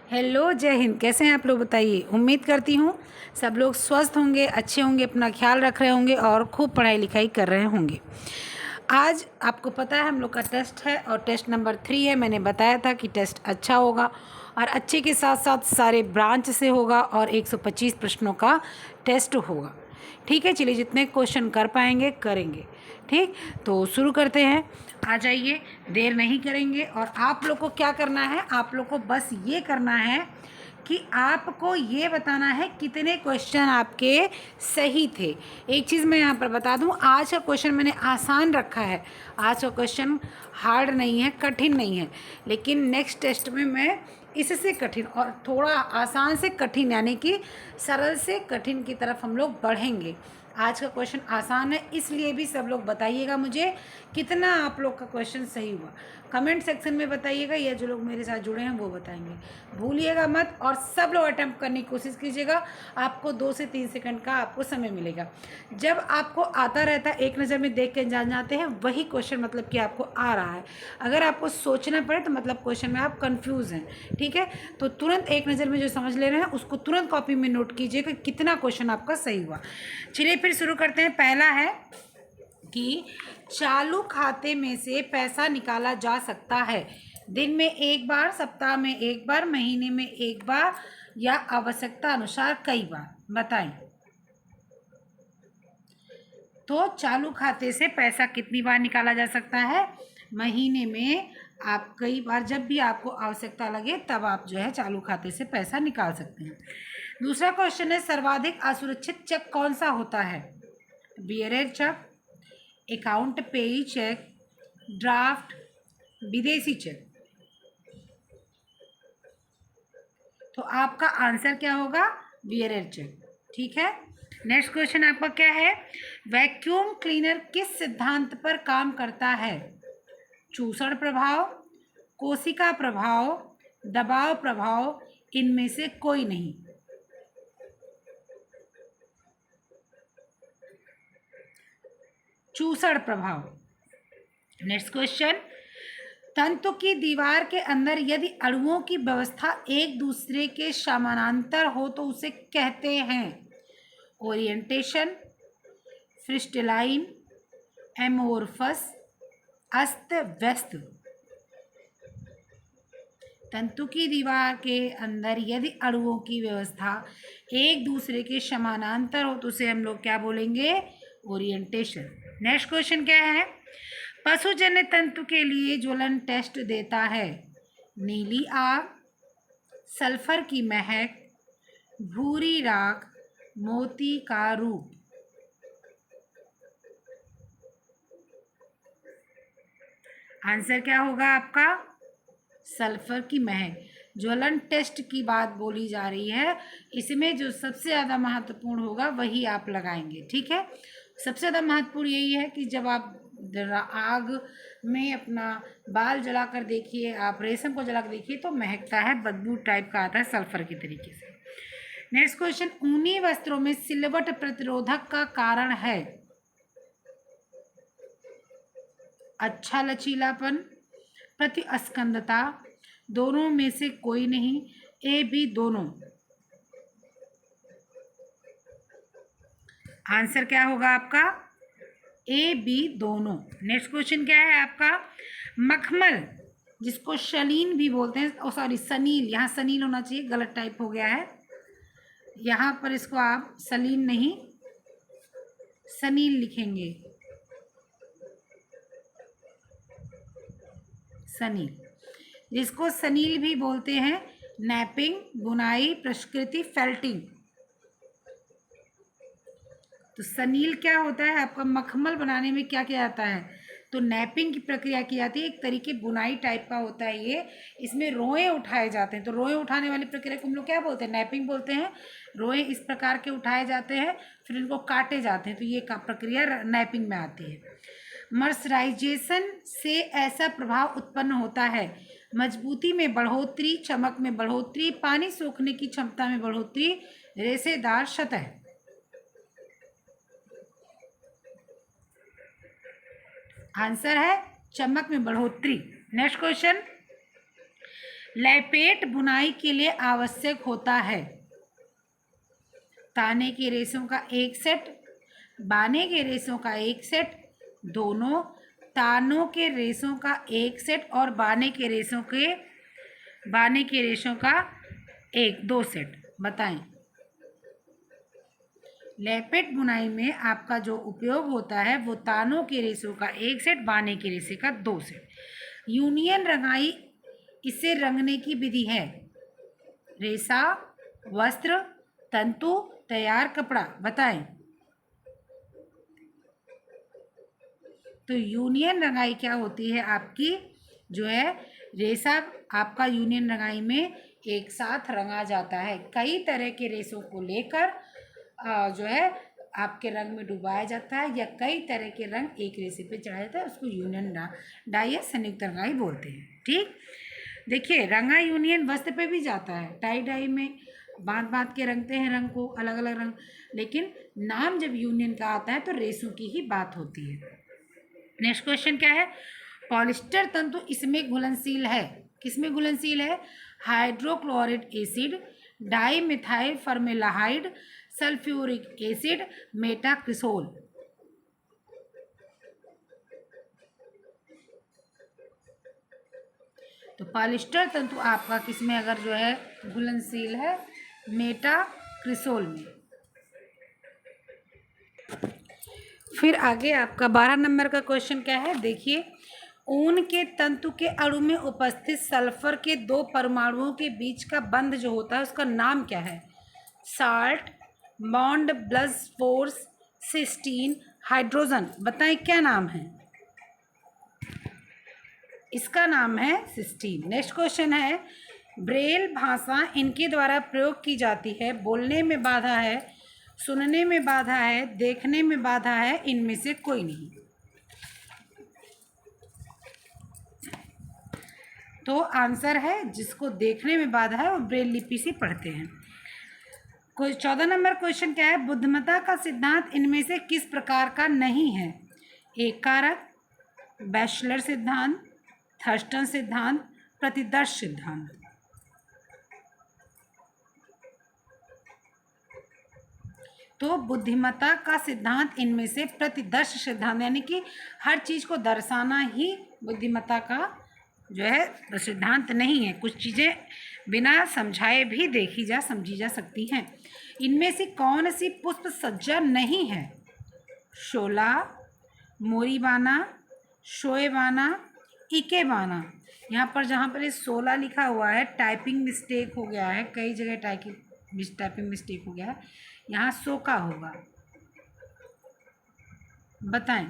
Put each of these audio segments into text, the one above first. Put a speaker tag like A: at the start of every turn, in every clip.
A: Hello, जय हिंद। कैसे हैं आप लोग, बताइए। उम्मीद करती हूँ सब लोग स्वस्थ होंगे, अच्छे होंगे, अपना ख्याल रख रहे होंगे और खूब पढ़ाई लिखाई कर रहे होंगे। आज आपको पता है हम लोग का टेस्ट है और टेस्ट नंबर 3 है। मैंने बताया था कि टेस्ट अच्छा होगा और अच्छे के साथ साथ सारे ब्रांच से होगा और 125 प्रश्नों का टेस्ट होगा। ठीक है, चलिए जितने क्वेश्चन कर पाएंगे करेंगे। ठीक, तो शुरू करते हैं। आ जाइए, देर नहीं करेंगे। और आप लोग को क्या करना है, आप लोग को बस ये करना है कि आपको ये बताना है कितने क्वेश्चन आपके सही थे। एक चीज़ मैं यहाँ पर बता दूँ, आज का क्वेश्चन मैंने आसान रखा है। आज का क्वेश्चन हार्ड नहीं है, कठिन नहीं है, लेकिन नेक्स्ट टेस्ट में मैं इससे कठिन और थोड़ा आसान से कठिन, यानी कि सरल से कठिन की तरफ हम लोग बढ़ेंगे। आज का क्वेश्चन आसान है, इसलिए भी सब लोग बताइएगा मुझे कितना आप लोग का क्वेश्चन सही हुआ। कमेंट सेक्शन में बताइएगा, या जो लोग मेरे साथ जुड़े हैं वो बताएंगे। भूलिएगा मत और सब लोग अटेम्प्ट करने की कोशिश कीजिएगा। आपको 2 से 3 सेकंड का आपको समय मिलेगा। जब आपको आता रहता है, एक नज़र में देख के जान जाते हैं, वही क्वेश्चन मतलब कि आपको आ रहा है। अगर आपको सोचना पड़े तो मतलब क्वेश्चन में आप कंफ्यूज हैं। ठीक है, तो तुरंत एक नज़र में जो समझ ले रहे हैं उसको तुरंत कॉपी में नोट कीजिए कि कितना क्वेश्चन आपका सही हुआ। चलिए फिर शुरू करते हैं। पहला है कि चालू खाते में से पैसा निकाला जा सकता है दिन में एक बार, सप्ताह में एक बार, महीने में एक बार या आवश्यकता अनुसार कई बार। बताएं। तो चालू खाते से पैसा कितनी बार निकाला जा सकता है? महीने में आप कई बार, जब भी आपको आवश्यकता लगे तब आप जो है चालू खाते से पैसा निकाल सकते हैं। दूसरा क्वेश्चन है, सर्वाधिक असुरक्षित चेक कौन सा होता है? बियरेर चेक, अकाउंट पेई चेक, ड्राफ्ट, विदेशी चेक। तो आपका आंसर क्या होगा? बियरेर चेक। ठीक है, नेक्स्ट क्वेश्चन आपका क्या है? वैक्यूम क्लीनर किस सिद्धांत पर काम करता है? चूसण प्रभाव, कोशिका प्रभाव, दबाव प्रभाव, इनमें से कोई नहीं। चूसण प्रभाव। नेक्स्ट क्वेश्चन, तंतु की दीवार के अंदर यदि अणुओं की व्यवस्था एक दूसरे के समानांतर हो तो उसे कहते हैं ओरिएंटेशन, फ्रिस्टलाइन, एमोर्फस, अस्त व्यस्त। तंतु की दीवार के अंदर यदि अणुओं की व्यवस्था एक दूसरे के समानांतर हो तो उसे हम लोग क्या बोलेंगे? ओरिएंटेशन। नेक्स्ट क्वेश्चन क्या है? पशुजन्य तंतु के लिए ज्वलन टेस्ट देता है नीली आग, सल्फर की महक, भूरी राख, मोती का रूप। आंसर क्या होगा आपका? सल्फर की महक। ज्वलन टेस्ट की बात बोली जा रही है, इसमें जो सबसे ज़्यादा महत्वपूर्ण होगा वही आप लगाएंगे। ठीक है, सबसे ज़्यादा महत्वपूर्ण यही है कि जब आप आग में अपना बाल जलाकर देखिए, आप रेशम को जलाकर देखिए तो महकता है, बदबू टाइप का आता है सल्फर की तरीके से। नेक्स्ट क्वेश्चन, ऊनी वस्त्रों में सिलवट प्रतिरोधक का कारण है अच्छा लचीलापन, प्रतिस्कंदता, दोनों में से कोई नहीं, ए बी दोनों। आंसर क्या होगा आपका? ए बी दोनों। नेक्स्ट क्वेश्चन क्या है आपका? मखमल, जिसको शलीन भी बोलते हैं, ओ सॉरी सनील, यहाँ सनील होना चाहिए, गलत टाइप हो गया है, यहाँ पर इसको आप सलीन नहीं सनील लिखेंगे। सनील, जिसको सनील भी बोलते हैं, नैपिंग, बुनाई, प्रस्कृति, फेल्टिंग। तो सनील क्या होता है आपका? मखमल बनाने में क्या किया जाता है? तो नैपिंग की प्रक्रिया की जाती है, एक तरीके बुनाई टाइप का होता है ये। इसमें रोए उठाए जाते हैं, तो रोए उठाने वाली प्रक्रिया को हम लोग क्या बोलते हैं? नैपिंग बोलते हैं। रोए इस प्रकार के उठाए जाते हैं, फिर इनको काटे जाते हैं, तो ये प्रक्रिया नैपिंग में आती है। मर्सराइजेशन से ऐसा प्रभाव उत्पन्न होता है मजबूती में बढ़ोतरी, चमक में बढ़ोतरी, पानी सोखने की क्षमता में बढ़ोतरी, रेशेदार सतह। आंसर है चमक में बढ़ोतरी। नेक्स्ट क्वेश्चन, लपेट बुनाई के लिए आवश्यक होता है ताने के रेशों का एक सेट, बाने के रेशों का एक सेट, दोनों, तानों के रेशों का एक सेट और बाने के रेशों का दो सेट। बताएं। लपेट बुनाई में आपका जो उपयोग होता है वो तानों के रेशों का एक सेट, बाने के रेशे का दो सेट। यूनियन रंगाई इसे रंगने की विधि है। रेशा, वस्त्र, तंतु, तैयार कपड़ा। बताएं। तो यूनियन रंगाई क्या होती है आपकी, जो है रेशा आपका यूनियन रंगाई में एक साथ रंगा जाता है। कई तरह के रेशों को लेकर जो है आपके रंग में डुबाया जाता है, या कई तरह के रंग एक रेशे पे चढ़ाया जाता है, उसको यूनियन डाई या संयुक्त रंगाई बोलते हैं। ठीक, देखिए रंगा यूनियन वस्त्र पे भी जाता है। टाई डाई में बांध के रंगते हैं रंग को, अलग अलग रंग, लेकिन नाम जब यूनियन का आता है तो रेशों की ही बात होती है। नेक्स्ट क्वेश्चन क्या है, पॉलिस्टर तंतु इसमें घुलनशील है। किसमें घुलनशील है? Hydrochloric acid, dimethyl formaldehyde, sulphuric acid, metacresol. तो पॉलिस्टर तंतु आपका किसमें अगर जो है घुलनशील है? मेटाक्रिसोल में। फिर आगे आपका 12 नंबर का क्वेश्चन क्या है, देखिए। ऊन के तंतु के अणु में उपस्थित सल्फर के दो परमाणुओं के बीच का बंध जो होता है उसका नाम क्या है? Salt, bond, plus force, cysteine, hydrogen. बताएं क्या नाम है? इसका नाम है सिस्टीन। नेक्स्ट क्वेश्चन है, ब्रेल भाषा इनके द्वारा प्रयोग की जाती है। बोलने में बाधा है, सुनने में बाधा है, देखने में बाधा है, इनमें से कोई नहीं। तो आंसर है जिसको देखने में बाधा है वो ब्रेल लिपि से पढ़ते हैं। कोई 14 नंबर क्वेश्चन क्या है, बुद्धिमत्ता का सिद्धांत इनमें से किस प्रकार का नहीं है? एक कारक, बैचलर सिद्धांत, थर्स्टन सिद्धांत, प्रतिदर्श सिद्धांत। तो बुद्धिमत्ता का सिद्धांत इनमें से प्रतिदर्श सिद्धांत, यानी कि हर चीज़ को दर्शाना ही बुद्धिमत्ता का जो है सिद्धांत नहीं है। कुछ चीज़ें बिना समझाए भी देखी जा समझी जा सकती हैं। इनमें से कौन सी पुष्प सज्जा नहीं है? शोला, मोरीबाना, शोएबाना, इकेबाना। यहाँ पर जहाँ पर ये 16 लिखा हुआ है टाइपिंग मिस्टेक हो गया है, कई जगह टाइपिंग मिस्टेक हो गया है, यहाँ सोका होगा। बताएं।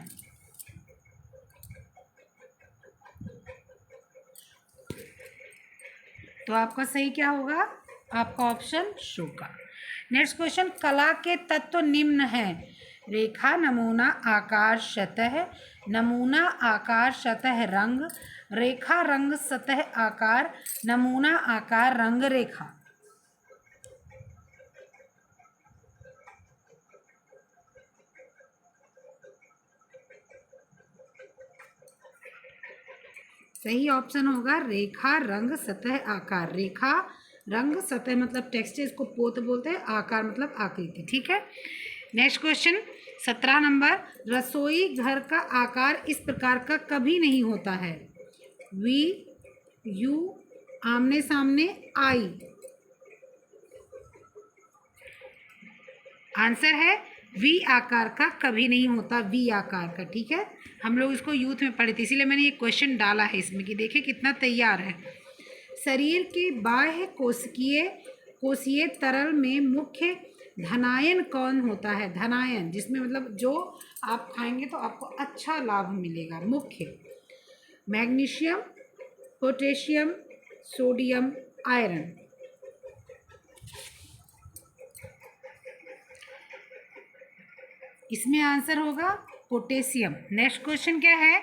A: तो आपका सही क्या होगा? आपका ऑप्शन शोका। नेक्स्ट क्वेश्चन, कला के तत्व निम्न है। रेखा, नमूना, आकार, सतह। नमूना, आकार, सतह, रंग। रेखा, रंग, सतह, आकार। नमूना, आकार, रंग, रेखा। सही ऑप्शन होगा रेखा, रंग, सतह, आकार। रेखा, रंग, सतह मतलब टेक्सचर, इसको पोत बोलते हैं, आकार मतलब आकृति। ठीक है। नेक्स्ट क्वेश्चन 17 नंबर, रसोई घर का आकार इस प्रकार का कभी नहीं होता है। वी, यू, आमने सामने, आई। आंसर है वी आकार का कभी नहीं होता, वी आकार का। ठीक है, हम लोग इसको यूथ में पढ़े थे, इसीलिए मैंने ये क्वेश्चन डाला है इसमें कि देखिए कितना तैयार है। शरीर के बाह्य कोशिकीय तरल में मुख्य धनायन कौन होता है? धनायन जिसमें मतलब जो आप खाएंगे तो आपको अच्छा लाभ मिलेगा। मुख्य, मैग्नीशियम, पोटेशियम, सोडियम, आयरन। इसमें आंसर होगा पोटेशियम। नेक्स्ट क्वेश्चन क्या है?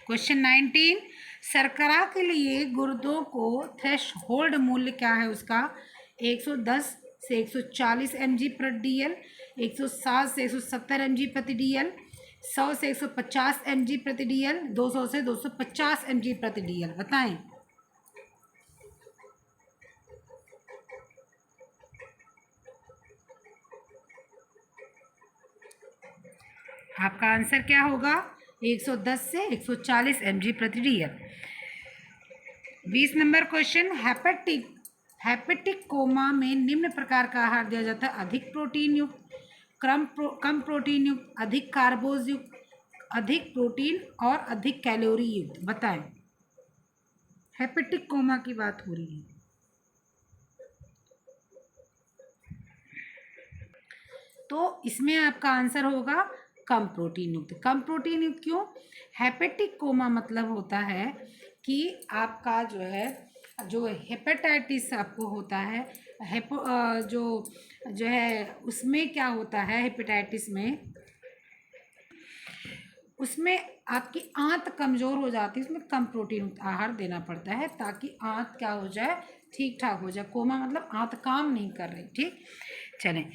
A: क्वेश्चन 19, शर्करा के लिए गुर्दों को थ्रेशहोल्ड मूल्य क्या है उसका? 110 से 140 mg प्रति DL, 160 से 170 mg प्रति DL, 100 से 150 mg प्रति DL, 200 से 250 mg प्रति DL। बताएं। आपका आंसर क्या होगा? 110 से 140 mg प्रति dl। 20 number question, hepatic coma में निम्न प्रकार का आहार दिया जाता है: अधिक प्रोटीन युक्त, कम प्रोटीन युक्त, अधिक कार्बोज युक्त, अधिक प्रोटीन और अधिक कैलोरी युक्त। बताएं। हेपेटिक कोमा की बात हो रही है। तो इसमें आपका आंसर होगा कम प्रोटीन युक्त। कम प्रोटीन युक्त क्यों? हेपेटिक कोमा मतलब होता है कि आपका जो हेपेटाइटिस आपको होता है, जो है उसमें क्या होता है, हेपेटाइटिस में उसमें आपकी आंत कमज़ोर हो जाती है, उसमें कम प्रोटीन आहार देना पड़ता है ताकि आंत क्या हो जाए, ठीक ठाक हो जाए। कोमा मतलब आंत काम नहीं कर रही। ठीक, चलें।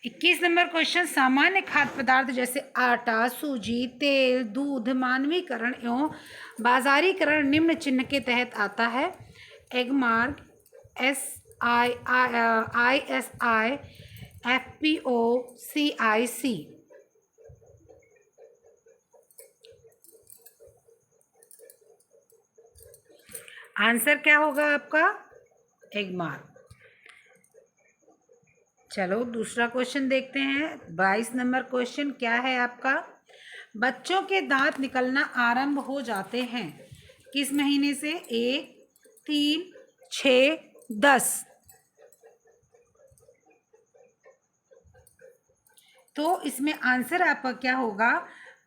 A: 21 नंबर क्वेश्चन, सामान्य खाद्य पदार्थ जैसे आटा, सूजी, तेल, दूध मानवीकरण एवं बाजारीकरण निम्न चिन्ह के तहत आता है: Agmark, ISI, FPO, CIC। Answer क्या होगा आपका? एगमार्क। चलो दूसरा क्वेश्चन देखते हैं। 22 नंबर क्वेश्चन क्या है आपका? बच्चों के दांत निकलना आरंभ हो जाते हैं किस महीने से? 1, 3, 6, 10। तो इसमें आंसर आपका क्या होगा?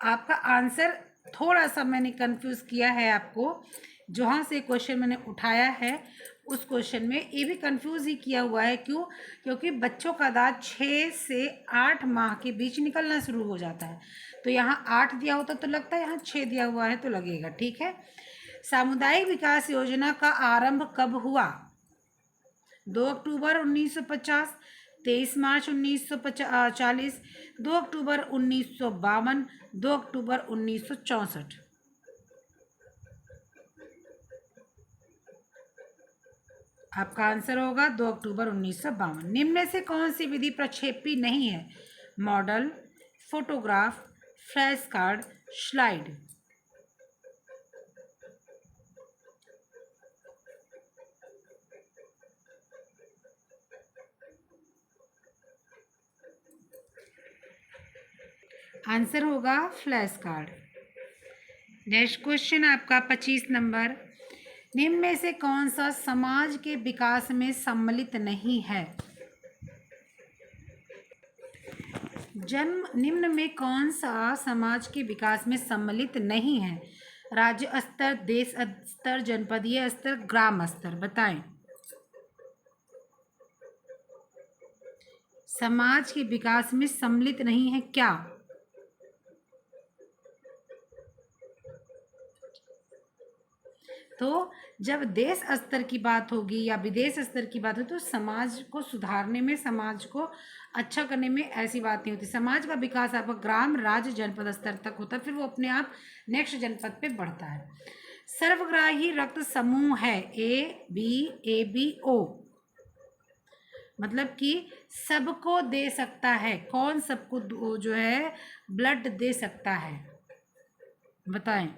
A: आपका आंसर थोड़ा सा मैंने कंफ्यूज किया है आपको, जहाँ से क्वेश्चन मैंने उठाया है उस क्वेश्चन में ये भी कंफ्यूज ही किया हुआ है। क्यों? क्योंकि बच्चों का दांत 6 से 8 माह के बीच निकलना शुरू हो जाता है। तो यहाँ 8 दिया होता तो लगता है, यहाँ 6 दिया हुआ है तो लगेगा। ठीक है। सामुदायिक विकास योजना का आरंभ कब हुआ? 2 अक्टूबर 1950, 23 मार्च 1940, 2 अक्टूबर 1952, 2 अक्टूबर 1964। आपका आंसर होगा 2 अक्टूबर 1952। निम्न में से कौन सी विधि प्रक्षेपी नहीं है? Model, photograph, flash card, slide. Answer होगा फ्लैश कार्ड। नेक्स्ट क्वेश्चन आपका 25 नंबर, निम्न में से कौन सा समाज के विकास में सम्मिलित नहीं है? निम्न में कौन सा समाज के विकास में सम्मिलित नहीं है? राज्य स्तर, देश स्तर, जनपदीय स्तर, ग्राम स्तर। बताएं। समाज के विकास में सम्मिलित नहीं है क्या? तो जब देश स्तर की बात होगी या विदेश स्तर की बात होगी तो समाज को सुधारने में, समाज को अच्छा करने में ऐसी बात नहीं होती। समाज का विकास आपका ग्राम, राज्य, जनपद स्तर तक होता है, फिर वो अपने आप नेक्स्ट जनपद पे बढ़ता है। सर्वग्राही रक्त समूह है ABO, मतलब कि सबको दे सकता है। कौन सबको जो है ब्लड दे सकता है? बताएं।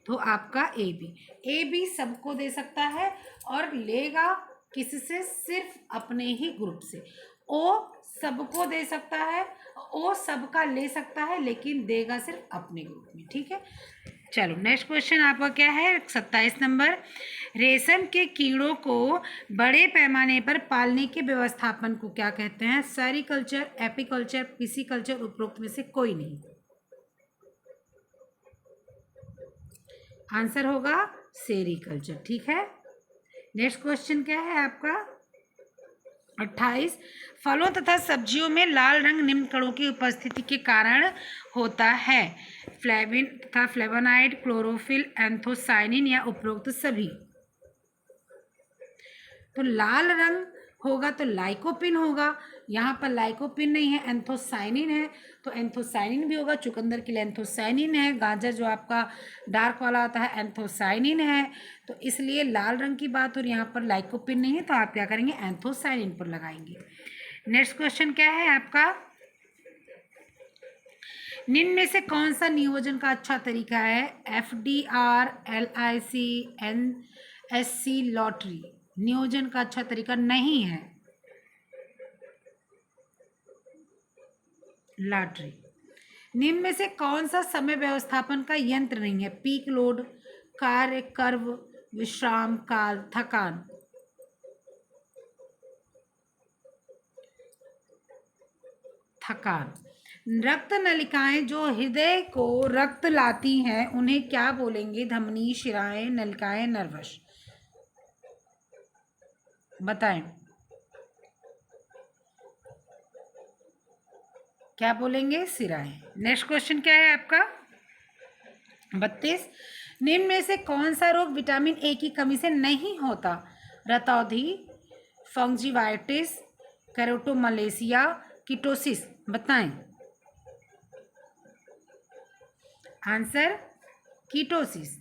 A: तो आपका AB सबको दे सकता है और लेगा किससे? सिर्फ अपने ही ग्रुप से। O सबको दे सकता है, O सबका ले सकता है लेकिन देगा सिर्फ अपने ग्रुप में। ठीक है। चलो नेक्स्ट क्वेश्चन आपका क्या है? 27 नंबर, रेशम के कीड़ों को बड़े पैमाने पर पालने के व्यवस्थापन को क्या कहते हैं? सेरीकल्चर, एपीकल्चर, पिसीकल्चर, उपरोक्त में से कोई नहीं। आंसर होगा सेरीकल्चर। ठीक है। नेक्स्ट क्वेश्चन क्या है आपका? 28, फलों तथा सब्जियों में लाल रंग निम्न कणों की उपस्थिति के कारण होता है: फ्लेविन तथा फ्लेवोनाइड, क्लोरोफिल, एंथोसाइनिन या उपरोक्त सभी। तो लाल रंग होगा तो लाइकोपिन होगा, यहाँ पर लाइकोपिन नहीं है, एंथोसाइनिन है, तो एंथोसाइनिन भी होगा। चुकंदर के लिए एंथोसाइनिन है। गाजर जो आपका डार्क वाला होता है एंथोसाइनिन है। तो इसलिए लाल रंग की बात और यहाँ पर लाइकोपिन नहीं है, तो आप क्या करेंगे, एंथोसाइनिन पर लगाएंगे। नेक्स्ट क्वेश्चन क्या है आपका, निम्न में से कौन सा नियोजन का अच्छा तरीका है। FDR, LIC, NSC लॉटरी नियोजन का अच्छा तरीका नहीं है। लॉटरी। निम्न में से कौन सा समय व्यवस्थापन का यंत्र नहीं है। पीक लोड, कार्य कर्व, विश्राम काल, थकान। थकान। रक्त नलिकाएं जो हृदय को रक्त लाती हैं उन्हें क्या बोलेंगे। धमनी, शिराएं, नलिकाएं, नर्वस। बताएं क्या बोलेंगे, सिराएं। नेक्स्ट क्वेश्चन क्या है आपका 32, निम्न में से कौन सा रोग विटामिन ए की कमी से नहीं होता। रतौंधी, फंजिवाइटिस, कैरोटोमलेसिया, कीटोसिस। बताएं आंसर, कीटोसिस।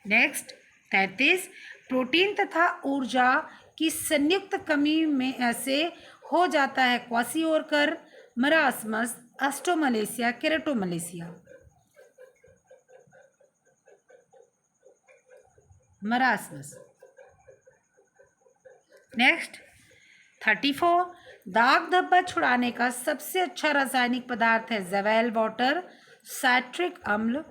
A: नेक्स्ट 33, प्रोटीन तथा ऊर्जा की संयुक्त कमी में से हो जाता है क्वासिओरकर, मरासमस, अस्टोमलेसिया, केराटोमलेसिया। मरासमस। नेक्स्ट 34, दाग धब्बा छुड़ाने का सबसे अच्छा रासायनिक पदार्थ है ज़ैवेल वाटर, साइट्रिक अम्ल,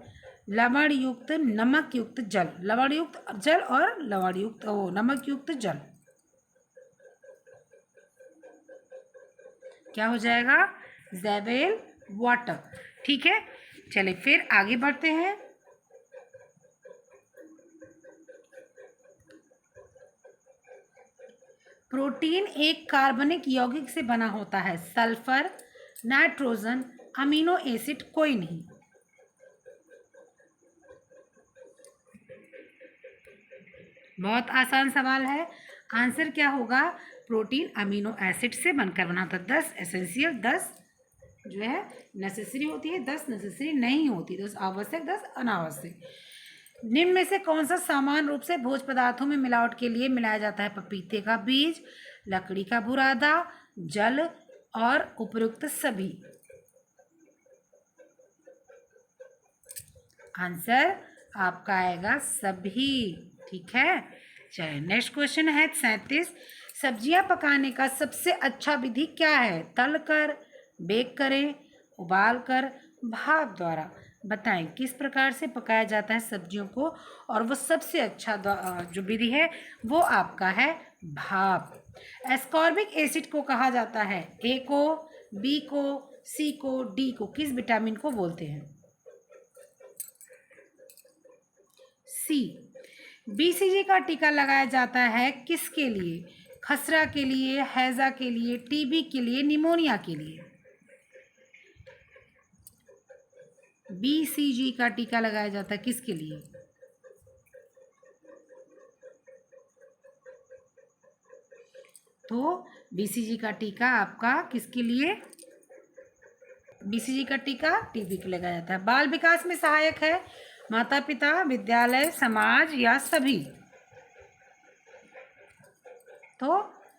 A: लवण युक्त, नमक युक्त जल। लवण युक्त जल और लवण युक्त नमक युक्त जल। क्या हो जाएगा, ज़ैवेल वाटर। ठीक है, चलिए फिर आगे बढ़ते हैं। प्रोटीन एक कार्बनिक यौगिक से बना होता है। सल्फर, नाइट्रोजन, अमीनो एसिड, कोई नहीं। बहुत आसान सवाल है। आंसर क्या होगा, प्रोटीन अमीनो एसिड से बनकर बना होता है। 10 एसेंशियल, 10 जो है नेसेसरी होती है, 10 नेसेसरी नहीं होती, 10 आवश्यक, 10 अनावश्यक। निम्न में से कौन सा सामान्य रूप से भोज्य पदार्थों में मिलावट के लिए मिलाया जाता है। पपीते का बीज, लकड़ी का बुरादा, जल और उपयुक्त सभी। आंसर आपका आएगा सभी। ठीक है, चलिए नेक्स्ट क्वेश्चन है 37, सब्जियां पकाने का सबसे अच्छा विधि क्या है। तल कर, बेक करें, उबाल कर, भाप द्वारा। बताएं किस प्रकार से पकाया जाता है सब्जियों को, और वो सबसे अच्छा जो विधि है वो आपका है भाप। एस्कॉर्बिक एसिड को कहा जाता है। ए को, बी को, सी को, डी को, किस विटामिन को बोलते हैं। सी। BCG का टीका लगाया जाता है किसके लिए। खसरा के लिए, हैजा के लिए, टीबी के लिए, निमोनिया के लिए। BCG का टीका लगाया जाता है किसके लिए। तो BCG का टीका आपका किसके लिए, BCG का टीका टीबी के लगाया जाता है। बाल विकास में सहायक है माता पिता, विद्यालय, समाज या सभी। तो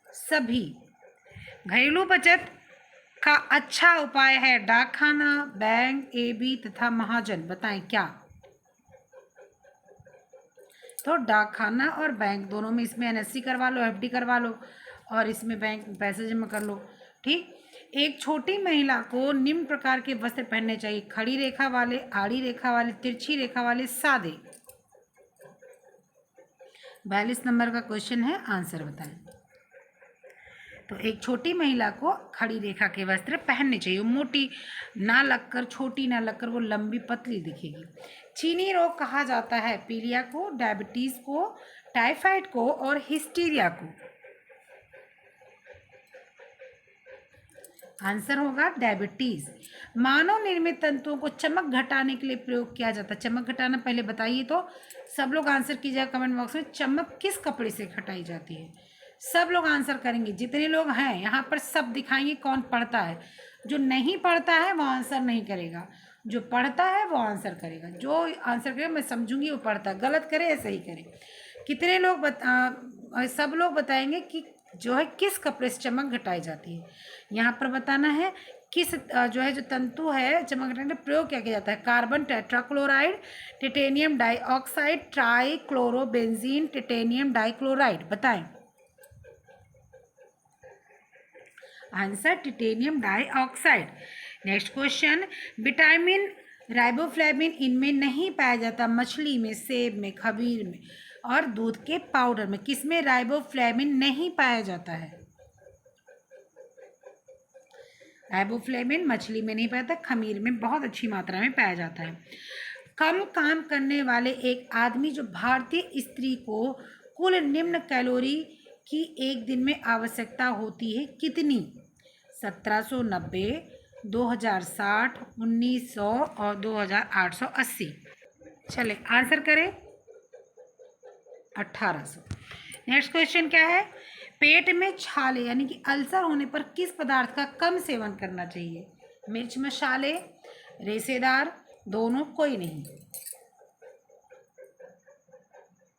A: सभी। घरेलू बचत का अच्छा उपाय है डाकखाना, बैंक, AB तथा महाजन। बताएं क्या। तो डाकखाना और बैंक दोनों में, इसमें NSC करवा लो, FD करवा लो, और इसमें बैंक में पैसे जमा कर लो। ठीक। एक छोटी महिला को निम्न प्रकार के वस्त्र पहनने चाहिए। खड़ी रेखा वाले, आड़ी रेखा वाले, तिरछी रेखा वाले, सादे। 42 नंबर का क्वेश्चन है, आंसर बताएं। तो एक छोटी महिला को खड़ी रेखा के वस्त्र पहनने चाहिए। मोटी ना लगकर, छोटी ना लगकर, वो लंबी पतली दिखेगी। चीनी रोग कहा जाता है पीलिया को, डायबिटीज को, टाइफाइड को और हिस्टीरिया को। आंसर होगा डायबिटीज। मानव निर्मित तंतुओं को चमक घटाने के लिए प्रयोग किया जाता है। चमक घटाना पहले बताइए तो सब लोग आंसर कीजिएगा कमेंट बॉक्स में। चमक किस कपड़े से घटाई जाती है। सब लोग आंसर करेंगे, जितने लोग हैं यहाँ पर सब दिखाएंगे कौन पढ़ता है। जो नहीं पढ़ता है वो आंसर नहीं करेगा, जो पढ़ता है वो आंसर करेगा। जो आंसर करेगा मैं समझूंगी वो पढ़ता है, गलत करे या सही करे। कितने लोग सब लोग बताएंगे कि जो है किस कपड़े से चमक घटाई जाती है। यहाँ पर बताना है किस जो है जो तंतु है चमक घटाने में प्रयोग क्या किया जाता है। Carbon tetrachloride, titanium dioxide, trichlorobenzene, titanium dichloride. बताएं answer titanium dioxide. Next question, vitamin riboflavin इनमें नहीं पाया जाता। मछली में, सेब में, खमीर में और दूध के पाउडर में किसमें राइबोफ्लेविन नहीं पाया जाता है। राइबोफ्लेविन मछली में नहीं पाया जाता, खमीर में बहुत अच्छी मात्रा में पाया जाता है। कम काम करने वाले एक आदमी जो भारतीय स्त्री को कुल निम्न कैलोरी की एक दिन में आवश्यकता होती है कितनी। 1790, 2060, 1900 और 2880। चले आंसर करें 1800। नेक्स्ट क्वेश्चन क्या है, पेट में छाले यानी कि अल्सर होने पर किस पदार्थ का कम सेवन करना चाहिए। मिर्च मसाले, रेशेदार, दोनों, कोई नहीं।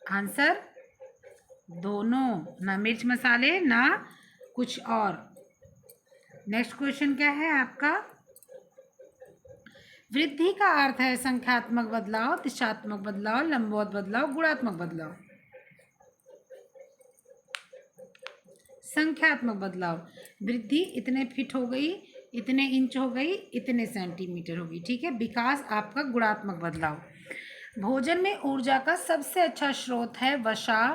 A: आंसर दोनों, ना मिर्च मसाले ना कुछ और। नेक्स्ट क्वेश्चन क्या है आपका, वृद्धि का अर्थ है संख्यात्मक बदलाव, दिशात्मक बदलाव, लंबवत बदलाव, गुणात्मक बदलाव। संख्यात्मक बदलाव, वृद्धि इतने फीट हो गई, इतने इंच हो गई, इतने सेंटीमीटर होगी, ठीक है। विकास आपका गुणात्मक बदलाव। भोजन में ऊर्जा का सबसे अच्छा स्रोत है वसा,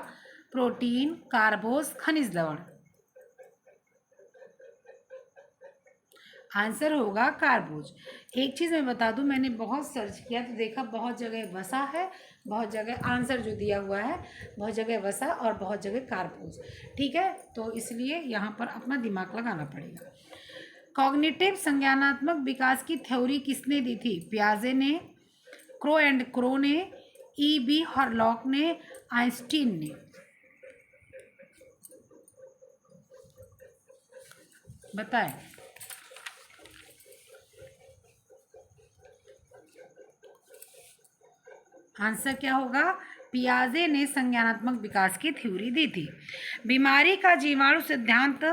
A: प्रोटीन, कार्बोस, खनिज लवण। आंसर होगा कार्बोज। एक चीज़ मैं बता दूं, मैंने बहुत सर्च किया तो देखा बहुत जगह वसा है, बहुत जगह आंसर जो दिया हुआ है बहुत जगह वसा और बहुत जगह कार्बोज, ठीक है। तो इसलिए यहाँ पर अपना दिमाग लगाना पड़ेगा। कॉग्निटिव संज्ञानात्मक विकास की थ्योरी किसने दी थी। पियाजे ने, क्रो एंड क्रो ने, ई.बी. हॉरलॉक ने, आइंस्टीन ने। बताएं आंसर क्या होगा। पियाजे ने संज्ञानात्मक विकास की थ्योरी दी थी। बीमारी का जीवाणु सिद्धांत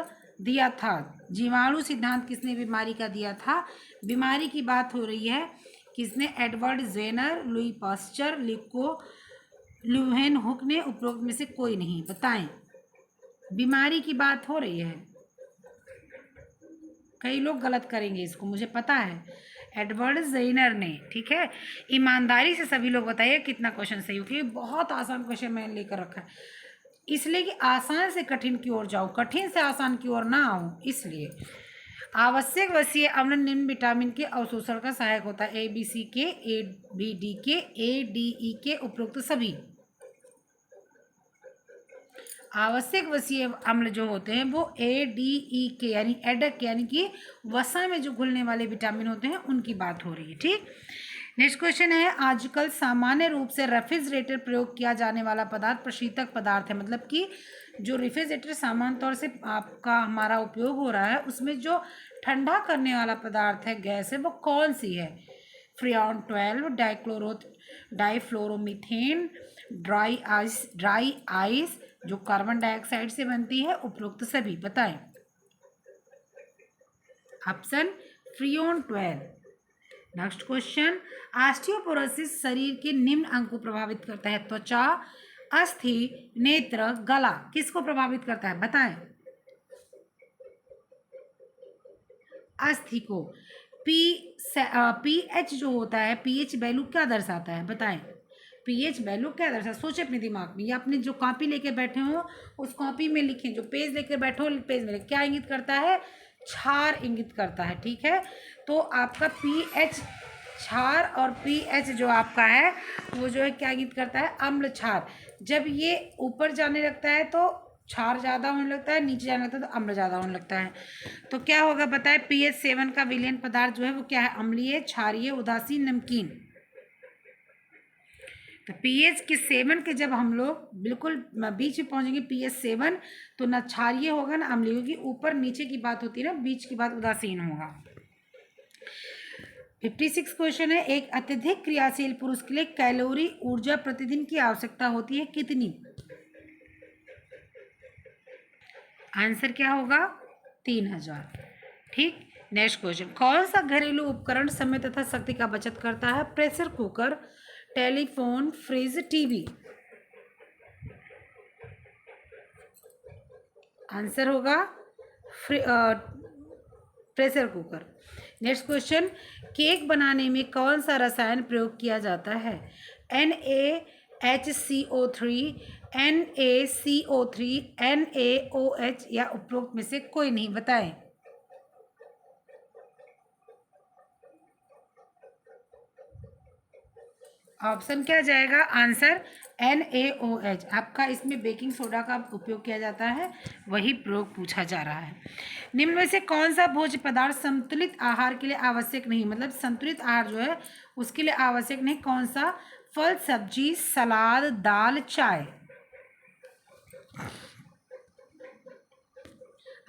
A: दिया था। जीवाणु सिद्धांत किसने बीमारी का दिया था। बीमारी की बात हो रही है, किसने, Edward Jenner, Louis Pasteur, Leeuwenhoek ने, उपरोक्त में से कोई नहीं। बताएं बीमारी की बात हो रही है, कई लोग गलत करेंगे इसको मुझे पता है। एडवर्ड जेनर ने, ठीक है। ईमानदारी से सभी लोग बताइए कितना क्वेश्चन सही हो, क्योंकि बहुत आसान क्वेश्चन मैंने लेकर रखा है, इसलिए कि आसान से कठिन की ओर जाऊँ, कठिन से आसान की ओर ना आऊँ, इसलिए। आवश्यक वसीय अम्ल निम्न विटामिन के अवशोषण का सहायक होता है। ABC के, ABD के, ADE के, उपरोक्त सभी। आवश्यक वसीय अम्ल जो होते हैं वो ADE के यानी एडक यानी कि वसा में जो घुलने वाले विटामिन होते हैं उनकी बात हो रही है, ठीक। नेक्स्ट क्वेश्चन है, आजकल सामान्य रूप से रेफ्रिजरेटर प्रयोग किया जाने वाला पदार्थ प्रशीतक पदार्थ है। मतलब कि जो रेफ्रिजरेटर सामान्य तौर से आपका हमारा उपयोग हो रहा है उसमें जो ठंडा करने वाला पदार्थ है, गैस है, वो कौन सी है। फ्रियॉन 12, डाइफ्लोरोमीथेन, ड्राई आइस जो कार्बन डाइऑक्साइड से बनती है, उपरोक्त सभी। बताएं option freon 12। Next question, osteoporosis शरीर के निम्न अंग को प्रभावित करता है। त्वचा, अस्थि, नेत्र, गला, किसको प्रभावित करता है। बताएं अस्थि को। पीएच जो होता है, पीएच वैल्यू क्या दर्शाता है। बताएं पीएच वैल्यू क्या दर्शाता है। सोचे अपने दिमाग में, या अपने जो कॉपी लेके बैठे हो उस कॉपी में लिखें, जो पेज लेके बैठे हो पेज में लिखें। क्या इंगित करता है, क्षार इंगित करता है, ठीक है। तो आपका पीएच क्षार और पीएच जो आपका है वो जो है क्या इंगित करता है, अम्ल क्षार। जब ये ऊपर जाने लगता है तो क्षार ज़्यादा होने लगता है, नीचे जाने लगता है तो अम्ल ज़्यादा होने लगता है। तो क्या होगा बताए, pH 7 का विलयन पदार्थ जो है वो क्या है, अम्लीय, क्षारीय, उदासीन, नमकीन। तो पीएच के 7 के जब हम लोग बिल्कुल बीच में पहुंचेंगे पीएच 7, तो न क्षारीय होगा न अम्लीय होगी, ऊपर नीचे की बात होती है ना, बीच की बात उदासीन होगा। 56 क्वेश्चन है, एक अत्यधिक क्रियाशील पुरुष के लिए कैलोरी ऊर्जा प्रतिदिन की आवश्यकता होती है कितनी? आंसर क्या होगा? 3000। ठीक। नेक्स्ट क्वेश्चन, कौन सा घरेलू उपकरण समय तथा शक्ति का बचत करता है? Pressure cooker, telephone, fridge, TV. Answer होगा pressure cooker. Next question, cake बनाने में कौन सा रसायन प्रयोग किया जाता है? NaHCO3, NaCO3, NaOH या उपरोक्त में से कोई नहीं, बताएं। ऑप्शन क्या जाएगा? Answer NaOH। आपका इसमें बेकिंग सोडा का उपयोग किया जाता है, वही प्रयोग पूछा जा रहा है। निम्न में से कौन सा भोज्य पदार्थ संतुलित आहार के लिए आवश्यक नहीं? मतलब संतुलित आहार जो है उसके लिए आवश्यक नहीं, कौन सा? फल, सब्जी, सलाद, दाल, चाय।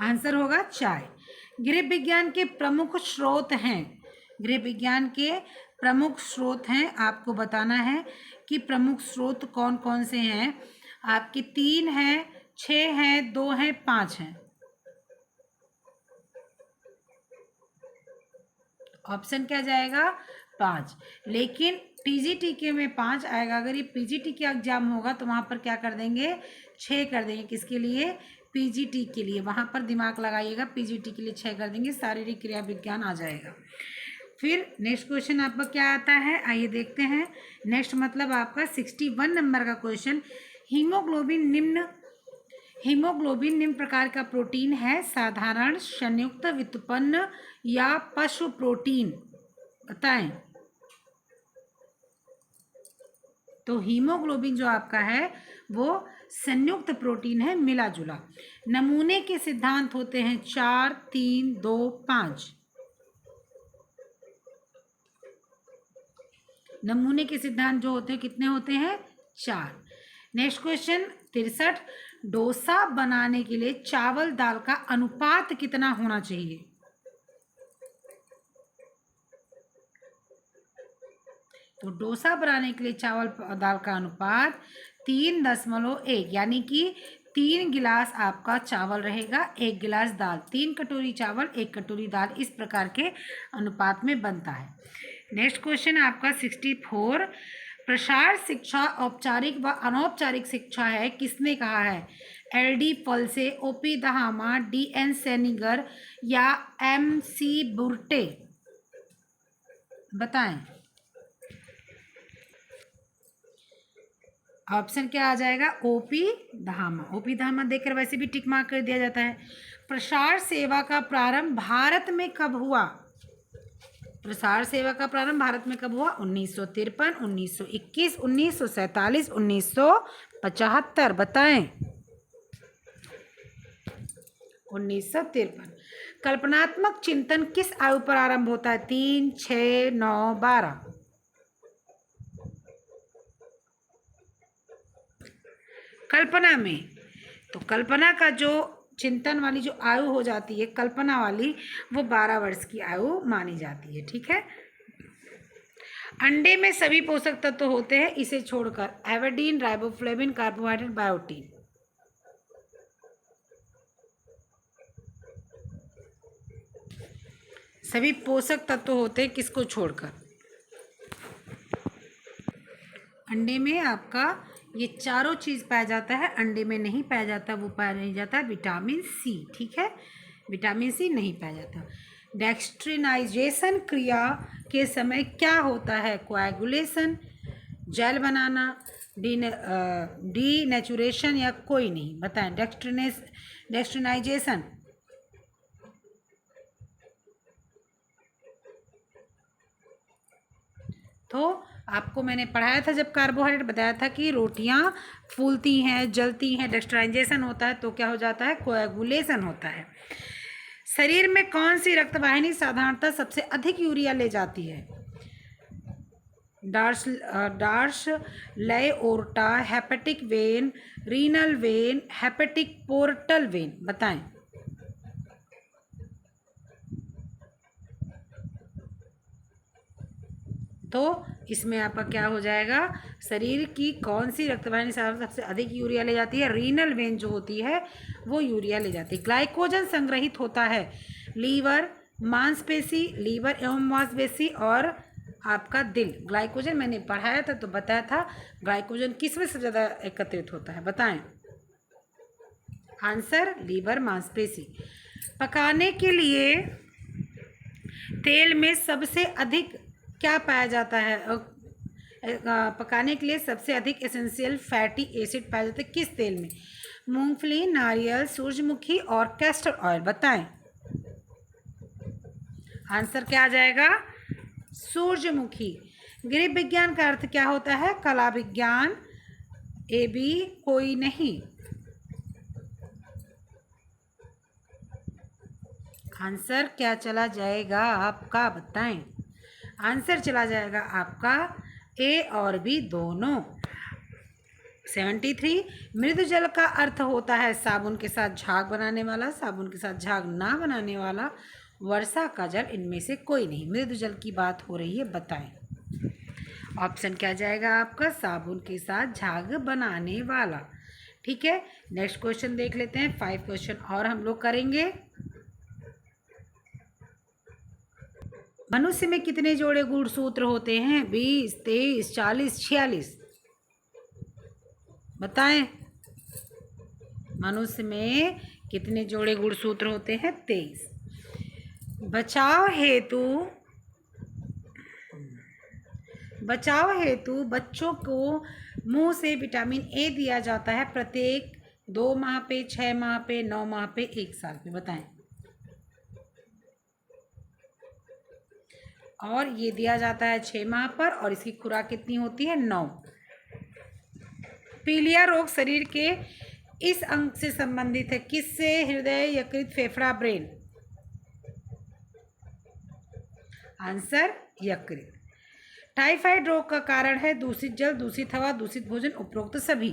A: आंसर होगा चाय। गृह विज्ञान के प्रमुख स्रोत हैं। गृह विज्ञान के प्रमुख स्रोत हैं, आपको बताना है कि प्रमुख स्रोत कौन कौन से हैं। आपके 3 हैं, 6 हैं, 2 हैं, 5 हैं। ऑप्शन क्या जाएगा? 5। लेकिन टीजीटी में 5 आएगा। अगर ये पीजीटी का एग्जाम होगा तो वहाँ पर क्या कर देंगे? 6 कर देंगे। किसके लिए? पीजीटी के लिए। वहाँ पर दिमाग लगाइएगा, पीजीटी के लिए 6 कर देंगे, शारीरिक क्रिया विज्ञान आ जाएगा। फिर नेक्स्ट क्वेश्चन आपका क्या आता है, आइए देखते हैं। नेक्स्ट मतलब आपका 61 नंबर का क्वेश्चन, हीमोग्लोबिन निम्न प्रकार का प्रोटीन है, साधारण, संयुक्त, व्युत्पन्न या पशु प्रोटीन, बताएं। तो हीमोग्लोबिन जो आपका है वो संयुक्त प्रोटीन है, मिला जुला। नमूने के सिद्धांत होते हैं 4, 3, 2, 5। नमूने के सिद्धांत जो होते हैं कितने होते हैं? 4। नेक्स्ट क्वेश्चन 63, डोसा बनाने के लिए चावल दाल का अनुपात कितना होना चाहिए? तो डोसा बनाने के लिए चावल दाल का अनुपात 3.1, यानी कि 3 गिलास आपका चावल रहेगा, 1 गिलास दाल। 3 कटोरी चावल, 1 कटोरी दाल, इस प्रकार के अनुपात में बनता है। नेक्स्ट क्वेश्चन आपका 64, प्रसार शिक्षा औपचारिक व अनौपचारिक शिक्षा है, किसने कहा है? LD फलसे, OP दहामा, DN सेनिगर या MC बुर्टे, बताएं। ऑप्शन क्या आ जाएगा? OP दहामा। OP दहामा देखकर वैसे भी टिक मार्क कर दिया जाता है। प्रसार सेवा का प्रारंभ भारत में कब हुआ? प्रसार सेवा का प्रारंभ भारत में कब हुआ? 1953, 1921, 1947, 1975, बताएं। 1953। कल्पनात्मक चिंतन किस आयु पर आरंभ होता है? 3, 6, 9, 12। कल्पना में, तो कल्पना का जो चिंतन वाली जो आयु हो जाती है कल्पना वाली, वो 12 वर्ष की आयु मानी जाती है। ठीक है। अंडे में सभी पोषक तत्व होते हैं इसे छोड़कर, एवोडीन, राइबोफ्लेविन, कार्बोहाइड्रेट, बायोटीन। सभी पोषक तत्व होते हैं किसको छोड़कर? अंडे में आपका ये चारों चीज़ पाया जाता है, अंडे में नहीं पाया जाता, वो पाया नहीं जाता विटामिन सी। ठीक है, विटामिन सी नहीं पाया जाता। डेक्स्ट्रिनाइजेशन क्रिया के समय क्या होता है? कोएगुलेशन, जेल बनाना, डीनेचुरेशन या कोई नहीं, बताएं। डेक्स्ट्रिनाइजेशन, तो आपको मैंने पढ़ाया था जब कार्बोहाइड्रेट, बताया था कि रोटियां फूलती हैं, जलती हैं, डेक्स्ट्राइजेशन होता है तो क्या हो जाता है? कोएगुलेशन होता है। शरीर में कौन सी रक्तवाहिनी साधारणतः सबसे अधिक यूरिया ले जाती है? Dorsal aorta, hepatic vein, renal vein, hepatic portal vein, बताएं। तो इसमें आपका क्या हो जाएगा, शरीर की कौन सी रक्तवाहिनी सबसे अधिक यूरिया ले जाती है, रीनल वेन जो होती है वो यूरिया ले जाती है। ग्लाइकोजन संग्रहित होता है लीवर, मांसपेशी, लीवर एवं मांसपेशी और आपका दिल। ग्लाइकोजन मैंने पढ़ाया था तो बताया था ग्लाइकोजन किस में सबसे ज़्यादा एकत्रित होता है, बताएं। आंसर लीवर, मांसपेशी। पकाने के लिए तेल में सबसे अधिक क्या पाया जाता है, पकाने के लिए सबसे अधिक एसेंशियल फैटी एसिड पाया जाता है किस तेल में, मूंगफली, नारियल, सूरजमुखी और कैस्टर ऑयल, बताएं। आंसर क्या आ जाएगा, सूरजमुखी। गृह विज्ञान का अर्थ क्या होता है, कला विज्ञान, ए बी कोई नहीं। आंसर क्या चला जाएगा आपका, बताएं। आंसर चला जाएगा आपका ए और बी दोनों। 73 मृदु जल का अर्थ होता है साबुन के साथ झाग बनाने वाला, साबुन के साथ झाग ना बनाने वाला, वर्षा का जल, इनमें से कोई नहीं। मृदु जल की बात हो रही है, बताएं। ऑप्शन क्या जाएगा आपका, साबुन के साथ झाग बनाने वाला। ठीक है, नेक्स्ट क्वेश्चन देख लेते हैं। 5 क्वेश्चन और हम लोग करेंगे। मनुष्य में कितने जोड़े गुणसूत्र होते हैं, 20, 23, 40, 46, बताएं। मनुष्य में कितने जोड़े गुणसूत्र होते हैं, 23। बचाव हेतु बच्चों को मुंह से विटामिन ए दिया जाता है प्रत्येक 2 माह पे, 6 माह पे, 9 माह पे, 1 साल पे, बताएं। और ये दिया जाता है 6 माह पर और इसकी खुराक कितनी होती है, 9। पीलिया रोग शरीर के इस अंग से संबंधित है, किससे, हृदय, यकृत, फेफड़ा, ब्रेन। आंसर यकृत। टाइफाइड रोग का कारण है दूषित जल, दूषित हवा, दूषित भोजन, उपरोक्त सभी।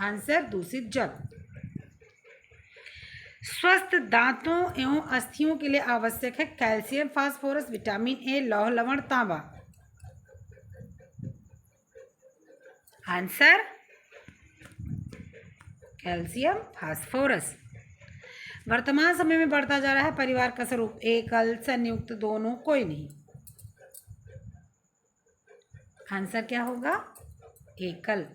A: आंसर दूषित जल। स्वस्थ दांतों एवं अस्थियों के लिए आवश्यक है कैल्शियम, फास्फोरस, विटामिन ए, लौह, लवण, तांबा। Answer calcium, phosphorus. वर्तमान समय में बढ़ता जा रहा है परिवार का स्वरूप, एकल, संयुक्त, दोनों, कोई नहीं। आंसर क्या होगा, एकल।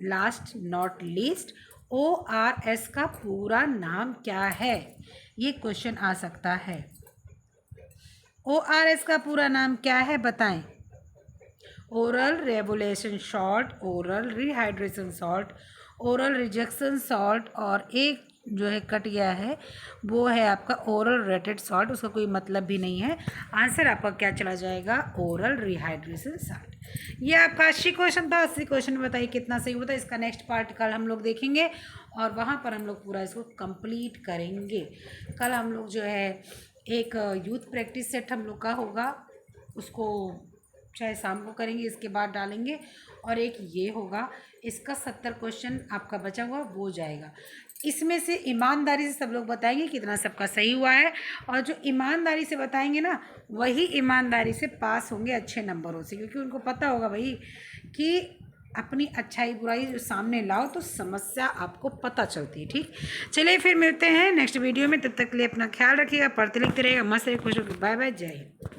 A: लास्ट नॉट लीस्ट, ORS का पूरा नाम क्या है, ये क्वेश्चन आ सकता है। ORS का पूरा नाम क्या है, बताएं। Oral revolution salt, oral rehydration salt, oral rejection salt, और एक जो है कट गया है वो है आपका ओरल रेटेड सॉल्ट, उसका कोई मतलब भी नहीं है। आंसर आपका क्या चला जाएगा, ओरल रिहाइड्रेशन सॉल्ट। ये आपका 80 क्वेश्चन था। 80 क्वेश्चन में बताइए कितना सही होता है। इसका नेक्स्ट पार्ट कल हम लोग देखेंगे और वहाँ पर हम लोग पूरा इसको कंप्लीट करेंगे। कल हम लोग जो है एक यूथ प्रैक्टिस सेट हम लोग का होगा, उसको चाहे शाम को करेंगे, इसके बाद डालेंगे, और एक ये होगा, इसका 70 क्वेश्चन आपका बचा हुआ वो जाएगा। इसमें से ईमानदारी से सब लोग बताएंगे कितना सबका सही हुआ है, और जो ईमानदारी से बताएंगे ना वही ईमानदारी से पास होंगे अच्छे नंबरों से, क्योंकि उनको पता होगा भाई कि अपनी अच्छाई बुराई जो सामने लाओ तो समस्या आपको पता चलती है। ठीक, चलिए फिर मिलते हैं नेक्स्ट वीडियो में। तब तक के लिए अपना ख्याल रखिएगा, पढ़ते लिखते रहिएगा, मस्त रहिए, खुश रहिए। बाय बाय, जय हिंद।